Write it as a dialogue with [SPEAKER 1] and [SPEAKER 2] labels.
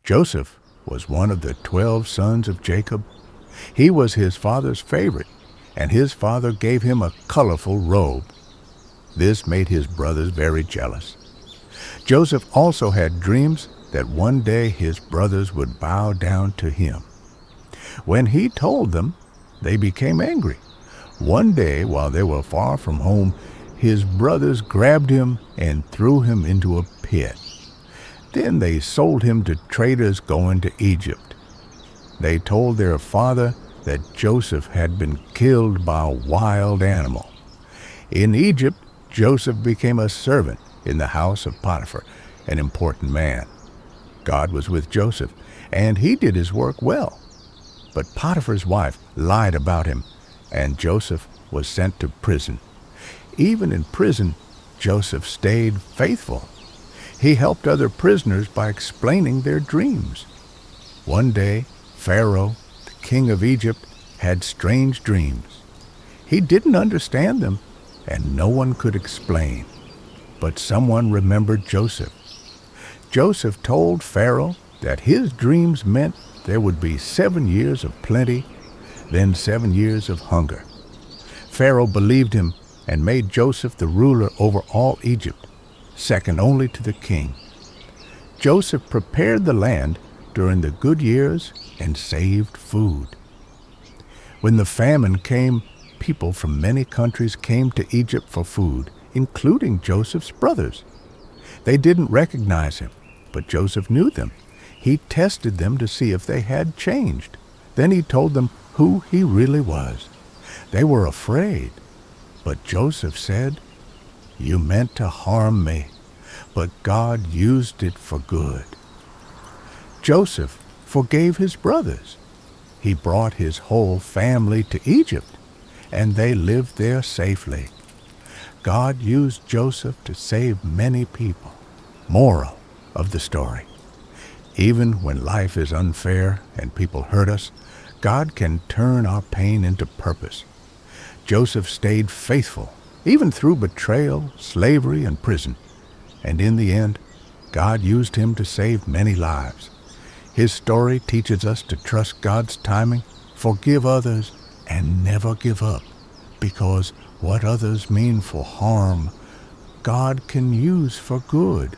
[SPEAKER 1] Joseph was one of the 12 sons of Jacob. He was his father's favorite, and his father gave him a colorful robe. This made his brothers very jealous. Joseph also had dreams that one day his brothers would bow down to him. When he told them, they became angry. One day, while they were far from home, his brothers grabbed him and threw him into a pit. Then they sold him to traders going to Egypt. They told their father that Joseph had been killed by a wild animal. In Egypt, Joseph became a servant in the house of Potiphar, an important man. God was with Joseph, and he did his work well. But Potiphar's wife lied about him, and Joseph was sent to prison. Even in prison, Joseph stayed faithful. He helped other prisoners by explaining their dreams. One day, Pharaoh, the king of Egypt, had strange dreams. He didn't understand them, and no one could explain. But someone remembered Joseph. Joseph told Pharaoh that his dreams meant there would be 7 years of plenty, then 7 years of hunger. Pharaoh believed him and made Joseph the ruler over all Egypt, second only to the king. Joseph prepared the land during the good years and saved food. When the famine came, people from many countries came to Egypt for food, including Joseph's brothers. They didn't recognize him, but Joseph knew them. He tested them to see if they had changed. Then he told them who he really was. They were afraid, but Joseph said, "You meant to harm me, but God used it for good." Joseph forgave his brothers. He brought his whole family to Egypt, and they lived there safely. God used Joseph to save many people. Moral of the story: even when life is unfair and people hurt us, God can turn our pain into purpose. Joseph stayed faithful, even through betrayal, slavery, and prison. And in the end, God used him to save many lives. His story teaches us to trust God's timing, forgive others, and never give up, because what others mean for harm, God can use for good.